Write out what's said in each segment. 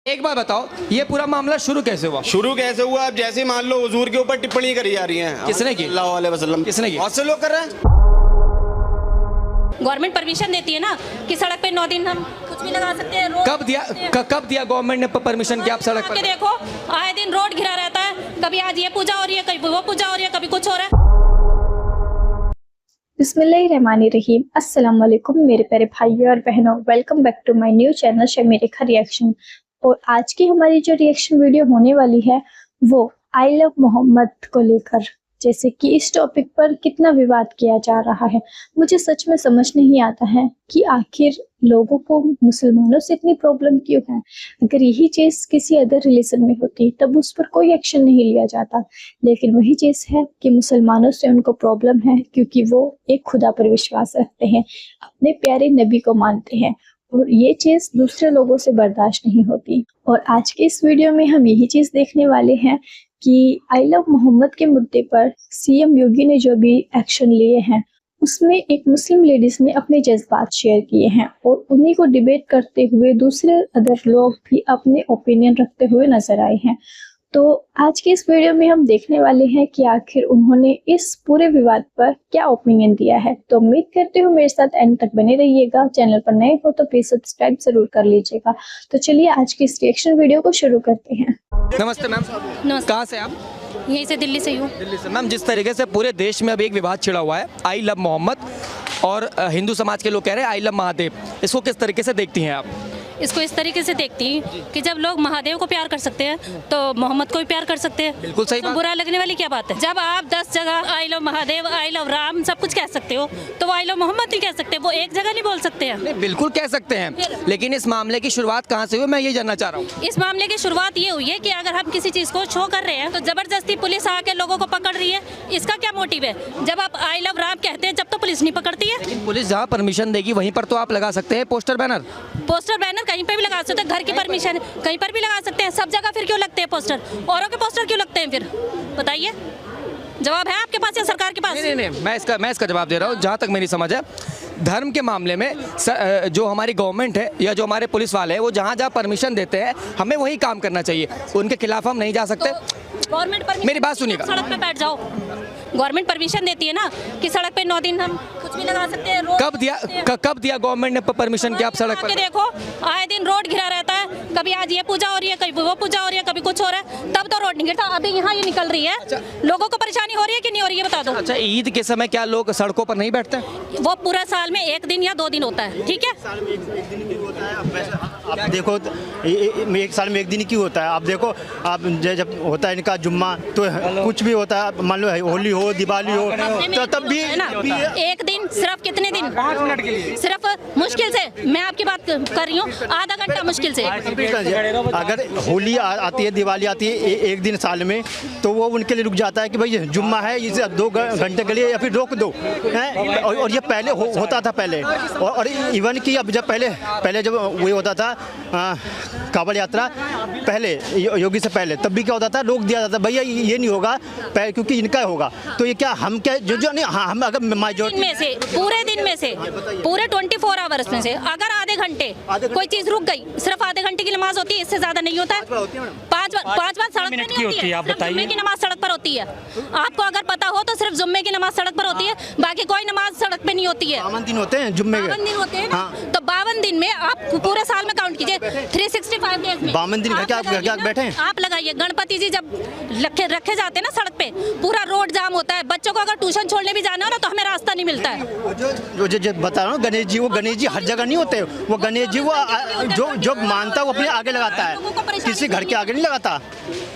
एक बात बताओ, ये पूरा मामला शुरू कैसे हुआ? अब जैसे मान लो हुजूर के ऊपर टिप्पणी करी जा रही है। किसने की? सल्लल्लाहु अलैहि वसल्लम। किसने की? बहुत से लोग कर रहे हैं। गवर्नमेंट परमिशन देती है ना कि सड़क पे 9 दिन हम कुछ भी लगा सकते हैं। कब दिया गवर्नमेंट ने परमिशन कि आप सड़क पर? देखो आए दिन रोड घिरा रहता है, कभी आज ये पूजा हो रही है, कभी वो पूजा हो रही है, कभी कुछ हो रहा है। बिस्मिल्लाहिर्रहमानिर्रहीम। अस्सलाम वालेकुम मेरे प्यारे भाइयों और बहनों, welcome back to my new channel Shami Rekha reaction. और आज की हमारी जो रिएक्शन वीडियो होने वाली है वो आई लव मोहम्मद को लेकर, जैसे कि इस टॉपिक पर कितना विवाद किया जा रहा है। मुझे सच में समझ नहीं आता है कि आखिर लोगों को मुसलमानों से इतनी प्रॉब्लम क्यों है। अगर यही चीज़ किसी अदर रिलीजन में होती तब उस पर कोई एक्शन नहीं लिया जाता, लेकिन वही चीज़ है कि मुसलमानों से उनको प्रॉब्लम है क्योंकि वो एक खुदा पर विश्वास रखते हैं, अपने प्यारे नबी को मानते हैं और ये चीज़ दूसरे लोगों से बर्दाश्त नहीं होती। और आज के इस वीडियो में हम यही चीज़ देखने वाले हैं कि आई लव मोहम्मद के मुद्दे पर सीएम योगी ने जो भी एक्शन लिए हैं उसमें एक मुस्लिम लेडीज ने अपने जज्बात शेयर किए हैं और उन्हीं को डिबेट करते हुए दूसरे अदर लोग भी अपने ओपिनियन रखते हुए नजर आए हैं। तो आज के इस वीडियो में हम देखने वाले हैं कि आखिर उन्होंने इस पूरे विवाद पर क्या ओपिनियन दिया है। तो उम्मीद करते हो मेरे साथ एंड तक बने रहिएगा। चैनल पर नए हो तो प्लीज सब्सक्राइब जरूर कर लीजिएगा। तो चलिए आज की इस रिएक्शन वीडियो को शुरू करते हैं। नमस्ते मैम। नमस्ते। कहाँ से आप? यहीं से दिल्ली से ही हूँ। दिल्ली से। मैम, जिस तरीके से पूरे देश में अभी एक विवाद छिड़ा हुआ है आई लव मोहम्मद और हिंदू समाज के लोग कह रहे हैं आई लव महादेव, इसको किस तरीके से देखती हैं आप? इसको इस तरीके से देखती हूँ कि जब लोग महादेव को प्यार कर सकते हैं तो मोहम्मद को भी प्यार कर सकते हैं। बिल्कुल सही बात। बुरा लगने वाली क्या बात है? जब आप 10 जगह I love Mahadev, I love Ram सब कुछ कह सकते हो तो वो आई लव मोहम्मद नहीं कह सकते, वो एक जगह नहीं बोल सकते हैं। नहीं, बिल्कुल कह सकते हैं, लेकिन इस मामले की शुरुआत कहाँ से हुई मैं ये जानना चाह रहा हूँ। इस मामले की शुरुआत ये हुई है कि अगर हम किसी चीज़ को शो कर रहे हैं तो जबरदस्ती पुलिस आके लोगों को पकड़ रही है, इसका क्या मोटिव है? जब आप आई लव राम कहते हैं जब तो पुलिस नहीं पकड़ती है। लेकिन पुलिस जहाँ परमिशन देगी वहीं पर तो आप लगा सकते हैं पोस्टर बैनर। पोस्टर बैनर कहीं पे भी लगा सकते हैं, घर की परमिशन कहीं पर भी लगा सकते हैं, सब जगह फिर क्यों लगते हैं पोस्टर? औरों के पोस्टर क्यों लगते हैं फिर? बताइए, जवाब है आपके पास या सरकार के पास? नहीं, मैं इसका जवाब दे रहा हूँ। जहाँ तक मेरी समझ है धर्म के मामले में जो हमारी गवर्नमेंट है या जो हमारे पुलिस वाले हैं वो जहाँ जहाँ परमिशन देते हैं हमें वही काम करना चाहिए, उनके खिलाफ हम नहीं जा सकते। गवर्नमेंट परमिशन, मेरी बात सुनिएगा। सड़क पे बैठ जाओ, गवर्नमेंट परमिशन देती है ना कि सड़क पे 9 दिन हम कुछ भी लगा सकते हैं। कब दिया गवर्नमेंट ने परमिशन कि आप सड़क पर? देखो आए दिन रोड घिरा रहता है, कभी आज ये पूजा हो रही है, कभी वो पूजा हो रही है, कभी कुछ हो रहा है, तब तो रोड नहीं गिरता। अभी यहाँ ये निकल रही है। लोगों को परेशानी हो रही है कि नहीं हो रही है बता दो। अच्छा, ईद के समय क्या लोग सड़कों पर नहीं बैठते? वो पूरा साल में 1 दिन या 2 दिन होता है, ठीक है? आप देखो एक साल में 1 दिन क्यों होता है? आप देखो, आप जब होता है इनका जुम्मा तो कुछ भी होता है, मान लो होली हो, दिवाली हो, तो तब भी एक दिन सिर्फ कितने दिन? 5 मिनट के लिए सिर्फ, मुश्किल से मैं आपकी बात कर रही हूँ, आधा घंटा मुश्किल से। अगर होली आती है, दिवाली आती है 1 दिन साल में, तो वो उनके लिए रुक जाता है कि भाई जुम्मा है, इसे 2 घंटे के लिए या फिर रोक दो हैं। और ये पहले होता था पहले, और इवन कि अब जब पहले जब वो होता था कांवड़ यात्रा पहले योगी से पहले, तब भी क्या होता था, रोक दिया जाता भैया ये नहीं होगा क्योंकि इनका होगा। तो ये क्या हम क्या जो नहीं, हाँ हम अगर दिन में से पूरे दिन में से पूरे 24 आवर्स में से अगर आधे घंटे कोई चीज रुक गई, सिर्फ आधे घंटे की नमाज होती है, इससे ज्यादा नहीं होता है। 5 बार सड़क पर नहीं होती है, सिर्फ जुम्मे की नमाज सड़क पर होती है। आपको अगर पता हो तो सिर्फ जुम्मे की नमाज सड़क पर होती है, बाकी कोई नमाज सड़क पे नहीं होती है। 52 दिन होते हैं जुम्मे के। 52 दिन होते हैं ना, तो 52 दिन में आप पूरे साल में काउंट कीजिए, 365 डेज में 52 दिन क्या बैठे हैं? आप लगाइए, गणपति जी जब रखे जाते हैं ना सड़क पे, पूरा रोड जाम होता है। बच्चों को अगर ट्यूशन छोड़ने भी जाना हो ना तो हमें रास्ता नहीं मिलता है। जो बता रहा हूँ, गणेश जी हर जगह नहीं होते। वो गणेश जी वो जो मानता है वो अपने आगे लगाता है, किसी घर के आगे नहीं लगाता।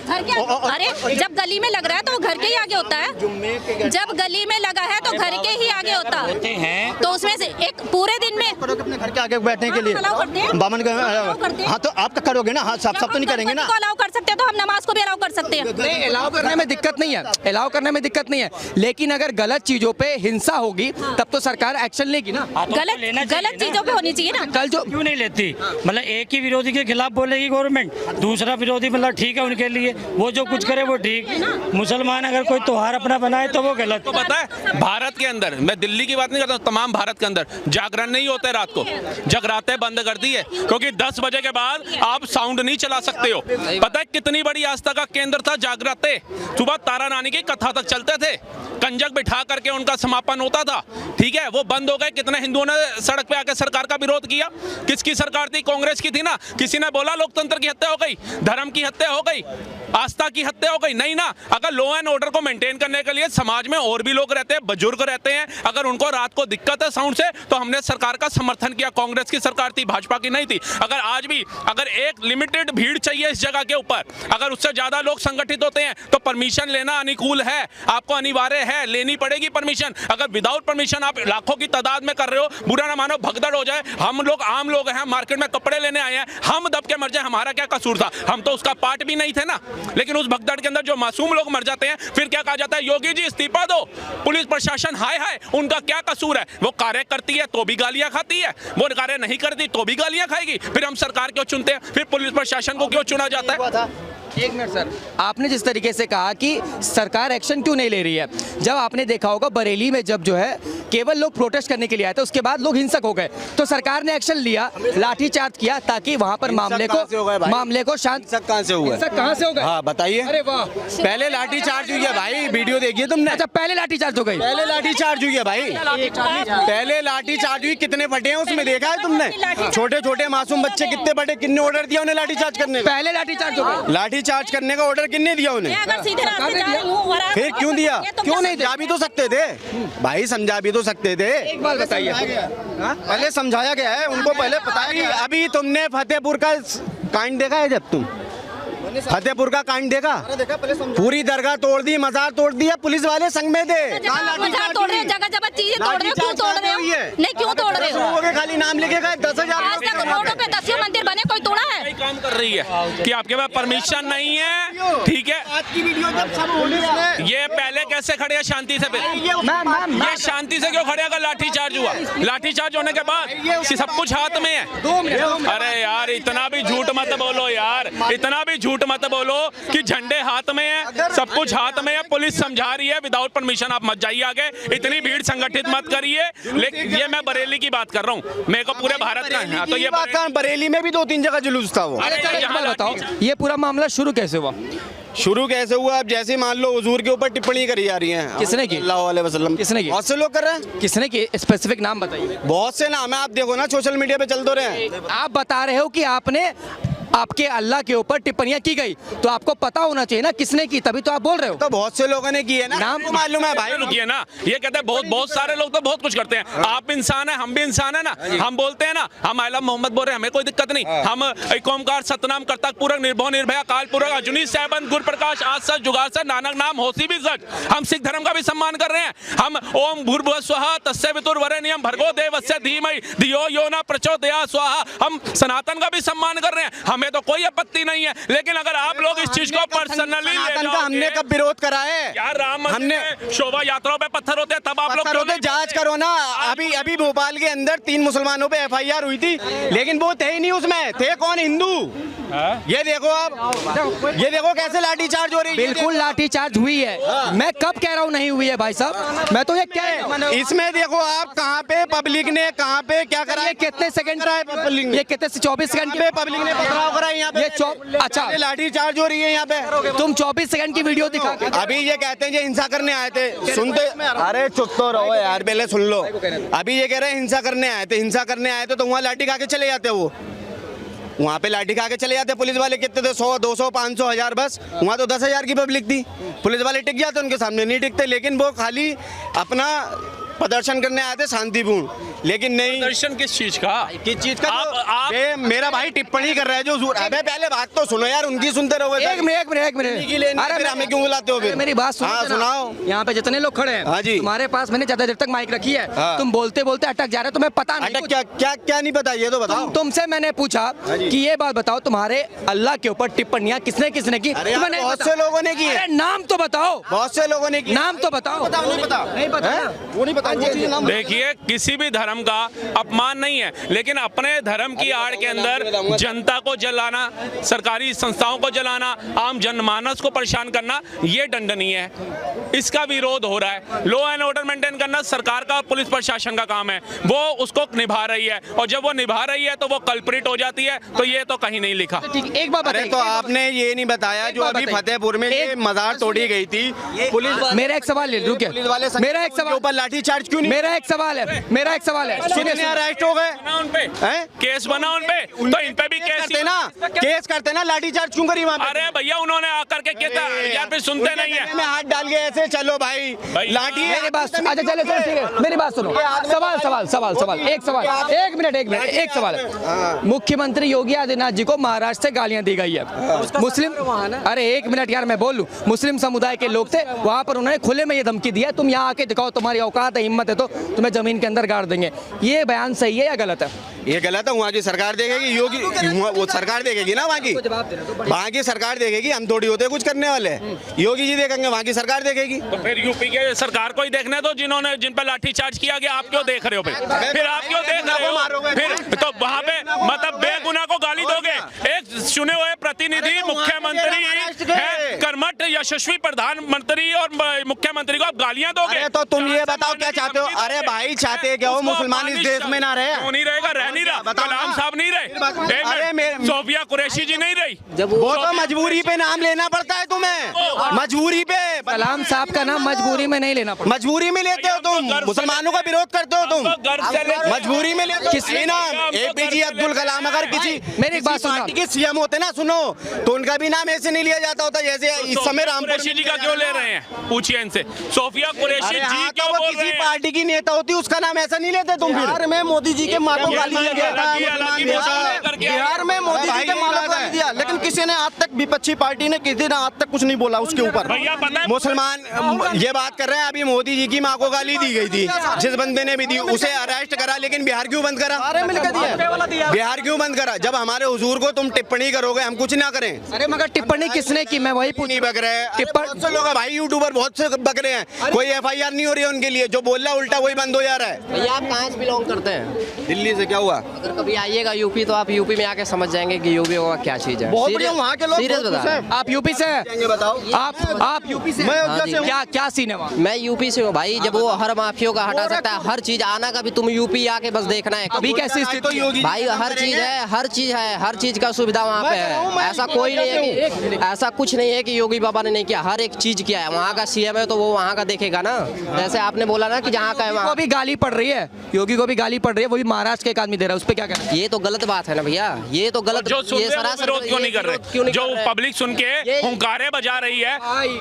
अरे जब गली में लग रहा है तो वो घर के ही आगे होता है। जब गली में लगा है तो घर के ही आगे होता है। तो उसमें से एक पूरे दिन में अपने घर के आगे बैठने के लिए बामन का, हाँ तो आप करोगे ना? हाँ सब तो नहीं करेंगे ना। अलाउ कर सकते हैं तो हम नमाज को भी अलाउ कर सकते हैं। नहीं, अलाउ करने में दिक्कत नहीं है, अलाउ करने में दिक्कत नहीं है, लेकिन अगर गलत चीजों पे हिंसा होगी तब तो सरकार एक्शन लेगी ना। गलत चीजों पे होनी चाहिए ना। कल जो क्यों नहीं लेती? मतलब एक ही विरोधी के खिलाफ बोलेगी गवर्नमेंट, दूसरा विरोधी मतलब ठीक है उनके लिए, वो जो कुछ करे वो ठीक। मुसलमान अगर कोई त्योहार अपना बनाए तो वो गलत। तो पता है भारत के अंदर, मैं दिल्ली की बात नहीं करता, तमाम भारत के अंदर जागरण नहीं होते रात को, जगराते बंद कर दिए, क्योंकि 10 बजे के बाद आप साउंड नहीं चला सकते हो। पता है कितनी बड़ी आस्था का केंद्र था जागराते, सुबह तारा रानी की कथा तक चलते थे, कंजक बिठा करके उनका समापन होता था, ठीक है, वो बंद हो गए। कितने हिंदुओं ने सड़क पे आके सरकार का विरोध किया? किसकी सरकार थी? कांग्रेस की थी ना। किसी ने बोला लोकतंत्र की हत्या हो गई, धर्म की हत्या हो गई, आस्था की हत्या हो गई? नहीं ना। अगर लॉ एंड ऑर्डर को मेंटेन करने के लिए समाज में और भी लोग रहते हैं, बुजुर्ग रहते हैं, अगर उनको रात को दिक्कत है साउंड से, तो हमने सरकार का समर्थन किया। कांग्रेस की सरकार थी, भाजपा की नहीं थी। अगर आज भी अगर एक लिमिटेड भीड़ चाहिए इस जगह के ऊपर, अगर उससे ज्यादा लोग संगठित होते हैं तो परमिशन लेना अनुकूल है, आपको अनिवार्य है, लेनी पड़ेगी परमिशन। अगर विदाउट परमिशन आप लाखों की तादाद में कर रहे हो, बुरा ना मानो, भगदड़ हो जाए। हम लोग आम लोग हैं, मार्केट में कपड़े लेने आए हैं, हम दब के मर जाए, हमारा क्या कसूर था? हम तो उसका पार्ट भी नहीं थे ना। लेकिन उस भगदड़ के अंदर जो मासूम लोग मर जाते हैं, फिर क्या कहा जाता है? योगी जी इस्तीफा दो, पुलिस प्रशासन हाय हाय, उनका क्या कसूर है? वो कार्य करती है तो भी गालियां खाती है, वो कार्य नहीं करती तो भी गालियां खाएगी। फिर हम सरकार क्यों चुनते हैं? फिर पुलिस प्रशासन को क्यों चुना जाता है? एक मिनट सर, आपने जिस तरीके से कहा कि सरकार एक्शन क्यों नहीं ले रही है, जब आपने देखा होगा बरेली में जब जो है केवल लोग प्रोटेस्ट करने के लिए आए थे, उसके बाद लोग हिंसक हो गए, तो सरकार ने एक्शन लिया, लाठीचार्ज किया, ताकि वहां पर मामले को शांत। कहाँ से हुआ? कहाँ से हो गए? हाँ बताइए। अरे वाह, पहले लाठीचार्ज हुई है भाई, वीडियो देखिए तुमने। अच्छा, पहले लाठीचार्ज हो गई? पहले लाठीचार्ज हुई है भाई, पहले लाठीचार्ज हुई। कितने फटे हैं उसमें देखा है तुमने? छोटे छोटे मासूम बच्चे कितने फटे? कितने ऑर्डर दिया उन्हें लाठीचार्ज करने का? पहले लाठीचार्ज हो गई। लाठीचार्ज करने का ऑर्डर किसने दिया उन्हें? फिर क्यों दिया? क्यों नहीं? समझा भी तो सकते थे भाई, समझा भी तो सकते थे। एक बात बताइए, पहले समझाया गया है उनको, पहले बताया गया। अभी तुमने फतेहपुर का कांड देखा है? जब तुम फतेहपुर का कांड देखा, पूरी दरगाह तोड़ दी, मजार तोड़ दिया, पुलिस वाले संग में थे। मजार तोड़ रहे हो, जगह जगह चीजें तोड़ रहे हो, क्यों तोड़ रहे हो? नहीं, क्यों तोड़ रहे हो? खाली नाम लिखे गए 10,000। आज तक रोडों पे 10 मंदिर बने, कोई तोड़ा है? यही काम कर रही है कि आपके पास परमिशन नहीं है, ठीक है। आज की वीडियो जब सब पुलिस ये पहले कैसे खड़े हैं शांति से? ये शांति से क्यों खड़े? अगर लाठीचार्ज हुआ, लाठीचार्ज होने के बाद सब कुछ हाथ में है। अरे यार, इतना भी झूठ मत बोलो यार, इतना भी झूठ मत बोलो कि झंडे हाथ में है, सब कुछ हाथ में है, पुलिस समझा रही है, विदाउट परमिशन आप मत जाइए आगे, इतनी भीड़ संगठित मत करिए। लेकिन ये मैं बरेली की बात कर रहा हूँ, मेरे को पूरे भारत का है। तो ये बरेली में भी 2-3 जगह जुलूस था वो। यहाँ बताओ, ये पूरा मामला शुरू कैसे हुआ? शुरू कैसे हुआ? अब जैसे मान लो हुजूर के ऊपर टिप्पणी करी जा रही है। किसने की? सल्लल्लाहु अलैहि वसल्लम। किसने की? बहुत से लोग कर रहे हैं। किसने की? स्पेसिफिक नाम बताइए। बहुत से नाम है, आप देखो ना सोशल मीडिया पे चल तो रहे हैं। आप बता रहे हो कि आपने आपके अल्लाह के ऊपर टिप्पणियां की गई, तो आपको पता होना चाहिए ना किसने की, तभी तो आप बोल रहे हो। तो बहुत से लोगों ने की है ना, नाम आपको मालूम है भाई। रुकिए ना, ये कहते हैं बहुत सारे लोग तो बहुत कुछ करते हैं। आप इंसान है, हम भी इंसान है ना, हम बोलते हैं ना, हम आला मोहम्मद बोल रहे हैं, हमें कोई दिक्कत नहीं। हम एक ओमकार सतनाम करतक पूरक निर्भव निर्भय काल पूरक अजुनी सैबन गुर प्रकाश आज सच जुगाड़ सच नानक नाम होसी भी सच। हम सिख धर्म का भी सम्मान कर रहे हैं। हम ओम भूर्भुवः स्वः तस्य वितुर्वरेण्यं भर्गो देवस्य धीमहि धियो यो न प्रचोदयात् स्वाहा। हम सनातन का भी सम्मान कर रहे हैं, हमें तो कोई आपत्ति नहीं है। लेकिन अगर आप लोग इस चीज को पर्सनली ले जाओगे, हमने कब विरोध करा है यार? राम मंदिर में शोभा यात्राओं पे पत्थर होते हैं, तब आप लोग होते, जांच करो ना। अभी भोपाल के अंदर 3 मुसलमानों पे FIR हुई थी, लेकिन वो थे ही नहीं उसमें, थे कौन? हिंदू। ये देखो आप, ये देखो कैसे लाठीचार्ज हो रही है। बिल्कुल लाठीचार्ज हुई है, मैं कब कह रहा हूँ नहीं हुई है भाई साहब, मैं तो ये कह रहा हूँ। इसमें देखो आप, कहाँ पे पब्लिक ने, कहाँ पे क्या करा? ये कितने सेकंड करा है पब्लिक ने? ये कितने 24 सेकंड पे पब्लिक ने पथराव करा है यहाँ पे। अच्छा, लाठीचार्ज हो रही है यहाँ पे। तुम 24 सेकंड की वीडियो दिखा के अभी ये कहते हैं ये हिंसा करने आए थे, सुनते? अरे चुप तो रहो यार, पहले सुन लो। अभी ये कह रहे हैं हिंसा करने आए थे, हिंसा करने आए थे तो वहाँ लाठी खा के चले जाते। वो वहाँ पे लाठी खा के चले जाते। पुलिस वाले कितने थे? 100, 200, 500, 1000 बस। वहाँ तो 10,000 की पब्लिक थी। पुलिस वाले टिक जाते, उनके सामने नहीं टिकते। लेकिन वो खाली अपना प्रदर्शन करने आए थे शांतिपूर्ण। लेकिन नहीं। प्रदर्शन किस चीज का? किस चीज का? आप मेरा भाई टिप्पणी कर रहा है जो अबे पहले बात तो सुनो यार, उनकी सुनते रहोगे। एक मिनट अरे हमें क्यों बुलाते हो फिर? मेरी बात सुनो। हाँ सुनाओ। यहाँ पे जितने लोग खड़े हैं, हाँ जी। तुम्हारे पास मैंने ज्यादा देर तक माइक रखी है, हाँ। तुम बोलते बोलते अटक जा रहे हो, तुम्हें पता नहीं अटक क्या क्या क्या नहीं पता, ये तो बताओ। तुमसे मैंने पूछा कि ये बात बताओ, तुम्हारे अल्लाह के ऊपर टिप्पणियां किसने किसने की? अरे तुम्हें यार, नहीं बहुत पता? से लोगों ने की है। अरे नाम तो बताओ, बहुत से लोगों ने की। नाम तो बताओ। नहीं पता नहीं पता है? वो नहीं पता, वो चीज़ नाम। देखिए, किसी भी धर्म का अपमान नहीं है, लेकिन अपने धर्म की आड़ के अंदर जनता को जलाना, सरकारी संस्थाओं को जलाना, आम जनमानस को परेशान करना, ये दंडनीय है। इसका विरोध हो रहा है। लॉ एंड ऑर्डर मेंटेन करना सरकार का, पुलिस प्रशासन का काम है, वो उसको निभा रही है, और जब वो निभा रही है तो वो कल्प्रिट हो जाती है। तो ये तो कहीं नहीं लिखा। ठीक, एक बात अरे बताइए। तो आपने ये नहीं बताया जो अभी फतेहपुर में ये मजार तोड़ी गई थी, पुलिस मेरा एक सवाल है, रुकिए। पुलिस वाले मेरा एक के सवाल, ऊपर लाठी चार्ज क्यों नहीं? मेरा एक सवाल है, मेरा एक सवाल है। कितने अरेस्ट हो गए बना उन पे, हैं? केस बना उन पे, तो इन पे भी केस करते ना, लाठी चार्ज क्यों करी वहाँ पे? अरे भैया, उन्होंने आकर के कहता यार, फिर सुनते नहीं है। में हाथ डाल के ऐसे चलो भाई, लाठी है। मेरी बात अच्छा चलो ठीक है, मेरी बात सुनो। सवाल एक मिनट एक सवाल है। मुख्यमंत्री योगी आदित्यनाथ जी को महाराष्ट्र से गालियां दी गई है। मुस्लिम, अरे एक मिनट यार मैं बोल लूं, मुस्लिम समुदाय के लोग थे वहां पर, उन्होंने खुले में ये धमकी दी है, तुम यहाँ आके दिखाओ तुम्हारी औकात है, हिम्मत है तो तुम्हें जमीन के अंदर गाड़ देंगे। ये बयान सही है या गलत है? ये गलत है। वहाँ की सरकार देखेगी, योगी वो सरकार देखेगी ना, वहाँ की सरकार देखेगी, हम थोड़ी होते कुछ करने वाले। योगी जी देखेंगे, वहाँ की सरकार देखेगी। तो फिर यूपी के सरकार को ही देखने दो, जिन्होंने जिन पर लाठी चार्ज किया गया। आप क्यों देख रहे हो? फिर आप क्यों देख रहे हो? फिर तो वहाँ पे मतलब बेगुनाह को गाली दोगे? एक चुने हुए प्रतिनिधि मुख्यमंत्री है, कर्मठ यशस्वी प्रधानमंत्री और मुख्यमंत्री को आप गालियां दोगे? अरे तो तुम ये बताओ क्या चाहते हो? अरे भाई चाहते क्या हो? मुसलमान इस देश में ना रहे? क्यों नहीं रहेगा? रह नहीं रहा। कलाम साहब नहीं रहे, अरे सोफिया कुरैशी जी नहीं रही। वो तो मजबूरी पे नाम लेना पड़ता है तुम्हें, मजबूरी पे। कलाम साहब का नाम मजबूरी में नहीं लेना पड़ता। मजबूरी में लेते हो तुम, मुसलमानों का विरोध करते हो तुम, मजबूरी में लेते हो। किसने नाम APJ अब्दुल कलाम अगर किसी मेरी एक बात सुनो, पार्टी के सीएम होते ना, सुनो, तो उनका भी नाम ऐसे नहीं लिया जाता होता जैसे इस समय राम कुरैशी जी का क्यों ले रहे हैं? पूछिए इनसे, सोफिया कुरैशी अरे जी हाँ, तो क्यों वो बोल किसी रहे हैं? पार्टी की नेता होती, उसका नाम ऐसा नहीं लेते तुम। बिहार में मोदी जी के माँ को गाली दिया गया था, बिहार में मोदी जी के माँ को गाली दिया, लेकिन किसी ने आज तक विपक्षी पार्टी ने किसी ने आज तक कुछ नहीं बोला उसके ऊपर। भैया पता है, मुसलमान ये बात कर रहे हैं, अभी मोदी जी की माँ को गाली दी गई थी, जिस बंदे ने भी दी उसे अरेस्ट करा, लेकिन बिहार क्यों बंद करा? बिहार क्यों बंद करा? जब हमारे हुजूर को तुम टिप्पणी करोगे, हम कुछ ना करें। अरे मगर टिप्पणी किसने की? मैं वही नहीं बक रहे हैं। टिप्पणी बहुत से लोग हैं भाई, यूट्यूबर बहुत से बक रहे हैं, कोई FIR नहीं हो रही है उनके लिए, जो बोल रहा है उल्टा वही बंद हो जा रहा है। भैया आप कहाँ से बिलोंग करते हैं? दिल्ली से। क्या हुआ? अगर कभी आइएगा यूपी, तो आप यूपी में आके समझ जाएंगे कि यूपी का क्या चीज है। बहुत बढ़िया, वहाँ के लोग सीरियस बहुत बता खुश रहे हैं। आप यूपी से हैं? जाएंगे बताओ। आप यूपी से? मैं हैं? अयोध्या से हूँ। क्या क्या सीन है वहाँ? मैं यूपी से हूँ भाई। जब वो हर माफियों का हटा सकता है, हर चीज आना का भी तुम यूपी आके बस देखना है। अभी कैसी स्थिति है? भाई हर चीज है, हर चीज का सुविधा वहाँ पे है। ऐसा कोई नहीं है कि ऐसा कुछ नहीं है कि योगी बाबा ने नहीं किया, हर एक चीज किया है। वहाँ का CM है तो वो वहाँ का देखेगा ना। जैसे आपने बोला ना कि जहाँ का है को वहाँ, भी गाली पड़ रही है, योगी को भी गाली पड़ रही है, वो भी महाराष्ट्र के एक आदमी दे रहा है, उस पर क्या कहना है? ये तो गलत बात है ना भैया, ये तो गलत। जो सुन ये रहे हैं वो सरासर विरोध क्यों नहीं कर रहे? जो पब्लिक सुन के हुंकारे बजा रही है,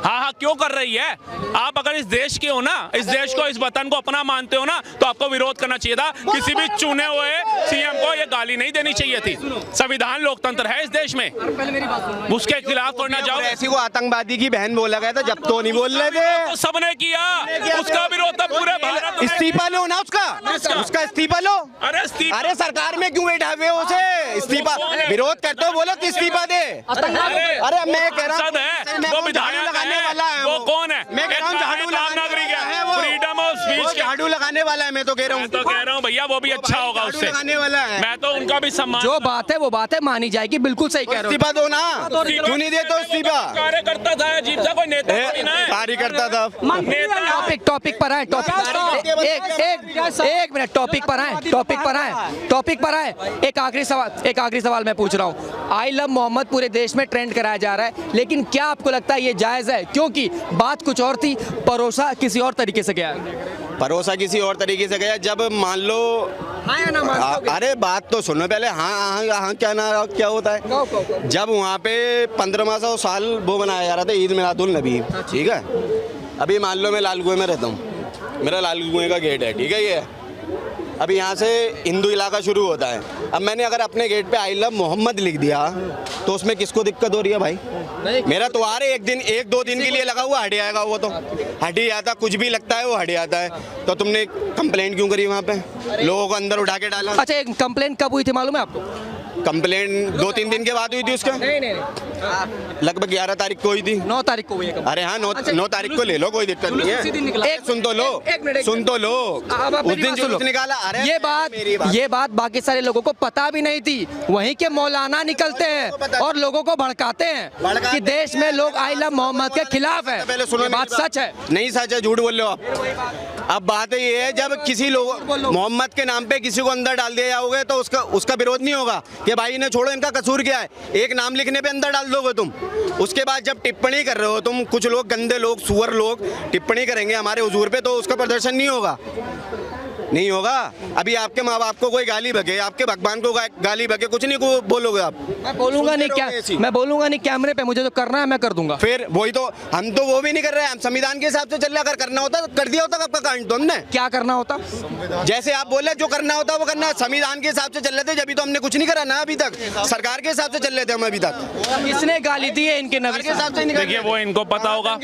हाँ क्यों कर रही है? आप अगर इस देश के हो ना, इस देश को, इस वतन को अपना मानते हो ना, तो आपको विरोध करना चाहिए था। किसी भी चुने हुए CM को ये गाली नहीं देनी चाहिए थी। संविधान लोकतंत्र है इस देश में, उसके खिलाफ थोड़ी ना जाओ। ऐसी को आतंकवादी की बहन बोला गया था, जब तो नहीं बोल रहे थे। तो सबने किया, उसका विरोध था पूरे भारत में। इस्तीफा लो ना उसका इस्तीफा लो। अरे सरकार में क्यों बैठा हुए उसे? इस्तीफा विरोध करते हो, बोलो कि इस्तीफा दे। अरे मैं कह रहा हूँ, वो विधायक लगाने वाला है। वो कौन है? मैं कह रहा हूँ झाड़ू नागरिक है, वो फ्रीडम ऑफ स्पीच, झाड़ू लगाने वाला है। मैं तो कह रहा हूँ, तो कह रहा हूँ भैया, वो भी अच्छा होगा उससे, लगाने वाला है। मैं तो उनका भी सम्मान। जो बात है वो बात है, मानी जाएगी, बिल्कुल सही कह रहे हो। इस्तीफा दो ना, क्यों नहीं देते इस्तीफा? कार्यकर्ता था, अजीब सा कोई नेता थोड़ी ना है। कार्यकर्ता था। टॉपिक पर आए, एक मिनट, टॉपिक पर आए। एक आखिरी सवाल मैं पूछ रहा हूँ। आई लव मोहम्मद पूरे देश में ट्रेंड कराया जा रहा है, लेकिन क्या आपको लगता है ये जायज है? क्योंकि बात कुछ और थी, परोसा किसी और तरीके से गया है। परोसा किसी और तरीके से गया। जब मान लो, हाँ या ना मानते हो? अरे बात तो सुनो पहले। हाँ क्या होता है? जब वहाँ पे 1500 साल वो मनाया जा रहा था, ईद मिलादुल नबी, ठीक है। अभी मान लो मैं लाल कुएं में रहता हूँ, मेरा लाल कुएं का गेट है, ठीक है। ये अभी यहाँ से हिंदू इलाका शुरू होता है। अब मैंने अगर अपने गेट पे आई लव मोहम्मद लिख दिया तो उसमें किसको दिक्कत हो रही है भाई? मेरा त्योहार है, एक दो दिन के लिए लगा हुआ, हट जाएगा वो तो हट ही जाता, कुछ भी लगता है वो हट जाता है। तो तुमने कंप्लेंट क्यों करी वहाँ पे, लोगों को अंदर उठा के डाला? अच्छा, एक कंप्लेंट कब हुई थी मालूम है आपको? कंप्लेंट 2-3 दिन के बाद हुई थी उसका, नहीं, लगभग 11 तारीख को हुई थी। 9 तारीख को हुई है। अरे हाँ, 9 तारीख को ले लो, कोई दिक्कत नहीं है। सुन तो लो, सुन तो लो, उस दिन जुलूस निकाला। अरे ये बात बाकी सारे लोगों को पता भी नहीं थी। वहीं के मौलाना निकलते हैं और लोगों को भड़काते हैं कि देश में लोग आई लव मोहम्मद के खिलाफ है। पहले सुनो, बात सच है? नहीं सच है, झूठ बोल रहे हो आप। अब बात ये है, जब किसी लोग मोहम्मद के नाम पे किसी को अंदर डाल दिया जाओगे तो उसका विरोध नहीं होगा कि भाई इन्हें छोड़ो, इनका कसूर क्या है। एक नाम लिखने पे अंदर डाल दोगे तुम। उसके बाद जब टिप्पणी कर रहे हो तुम, कुछ लोग गंदे लोग, सुअर लोग टिप्पणी करेंगे हमारे हुजूर पे, तो उसका प्रदर्शन नहीं होगा, नहीं होगा। अभी आपके माँ बाप को कोई गाली बके, आपके भगवान को गाली बके, कुछ नहीं को बोलोगे आप? मैं बोलूंगा नहीं, क्या मैं बोलूंगा नहीं, कैमरे पे मुझे जो करना है मैं कर दूंगा। फिर वही तो, हम तो वो भी नहीं कर रहे हैं, हम संविधान के हिसाब से चल रहे हैं। अगर करना होता तो कर दिया होता कब का कांड तो हमने। क्या करना होता? जैसे आप बोले जो करना होता वो करना। संविधान के हिसाब से चल रहे थे, जब तो हमने कुछ नहीं करा ना अभी तक। सरकार के हिसाब से चल रहे थे हम अभी तक। किसने गाली दी है इनके नबी के हिसाब से? देखिए वो इनको पता होगा,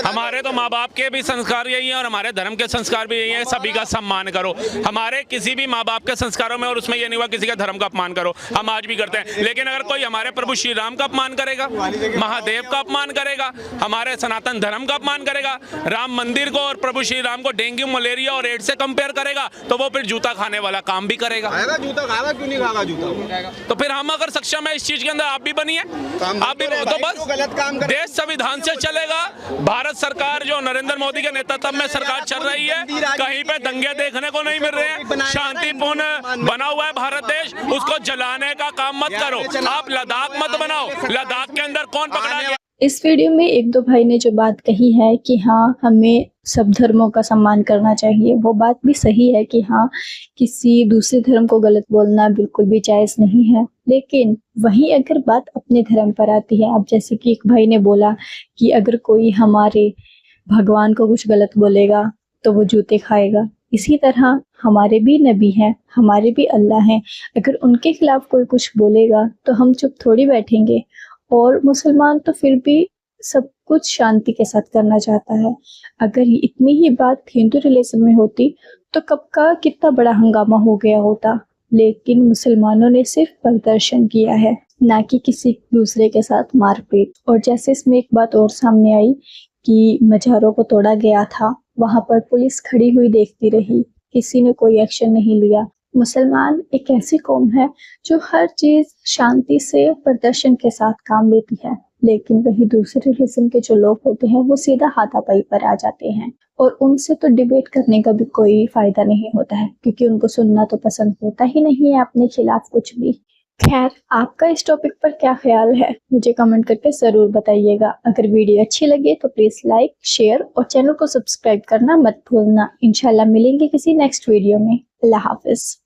हमारे तो माँ बाप के भी संस्कार यही है और हमारे धर्म के संस्कार भी यही है, सभी का सम्मान करो। हमारे किसी भी माँ बाप के संस्कारों में, और उसमें ये नहीं हुआ किसी का धर्म का अपमान करो, हम आज भी करते हैं। लेकिन अगर कोई हमारे प्रभु श्री राम का अपमान करेगा, महादेव का अपमान करेगा, हमारे सनातन धर्म का अपमान करेगा, राम मंदिर को और प्रभु श्री राम को डेंगू, मलेरिया और एड्स से कंपेयर करेगा, तो वो फिर जूता खाने वाला काम भी करेगा। जूता खाएगा, क्यों नहीं खाएगा जूता? तो फिर हम अगर सक्षम है इस चीज के अंदर, आप भी बनिए, आप भी। तो बस गलत काम कर, देश संविधान से चलेगा। भारत सरकार जो नरेंद्र मोदी के नेतृत्व में सरकार चल रही है, कहीं पे दंगे देखने को नहीं मिल रहे हैं। शांतिपूर्ण बना हुआ है भारत देश, उसको जलाने का काम मत करो। आप लद्दाख मत बनाओ, लद्दाख के अंदर कौन पकड़ा गया? इस वीडियो में एक दो भाई ने जो बात कही है कि हाँ हमें सब धर्मों का सम्मान करना चाहिए, वो बात भी सही है कि हाँ किसी दूसरे धर्म को गलत बोलना बिल्कुल भी जायज़ नहीं है। लेकिन वहीं अगर बात अपने धर्म पर आती है, अब जैसे कि एक भाई ने बोला कि अगर कोई हमारे भगवान को कुछ गलत बोलेगा तो वो जूते खाएगा, इसी तरह हमारे भी नबी हैं, हमारे भी अल्लाह हैं, अगर उनके खिलाफ कोई कुछ बोलेगा तो हम चुप थोड़ी बैठेंगे। और मुसलमान तो फिर भी सब कुछ शांति के साथ करना चाहता है। अगर इतनी ही बात हिंदू रिलेशन में होती तो कब का कितना बड़ा हंगामा हो गया होता। लेकिन मुसलमानों ने सिर्फ प्रदर्शन किया है, ना कि किसी दूसरे के साथ मारपीट। और जैसे इसमें एक बात और सामने आई कि मज़ारों को तोड़ा गया था, वहां पर पुलिस खड़ी हुई देखती रही, किसी ने कोई एक्शन नहीं लिया। मुसलमान एक ऐसी कौम है जो हर चीज शांति से प्रदर्शन के साथ काम लेती है, लेकिन वही दूसरे रिलीजन के जो लोग होते हैं वो सीधा हाथापाई पर आ जाते हैं और उनसे तो डिबेट करने का भी कोई फायदा नहीं होता है, क्योंकि उनको सुनना तो पसंद होता ही नहीं है अपने खिलाफ कुछ भी। खैर, आपका इस टॉपिक पर क्या ख्याल है मुझे कमेंट करके जरूर बताइएगा। अगर वीडियो अच्छी लगे तो प्लीज लाइक, शेयर और चैनल को सब्सक्राइब करना मत भूलना। इंशाल्लाह मिलेंगे किसी नेक्स्ट वीडियो में। अल्लाह हाफिज।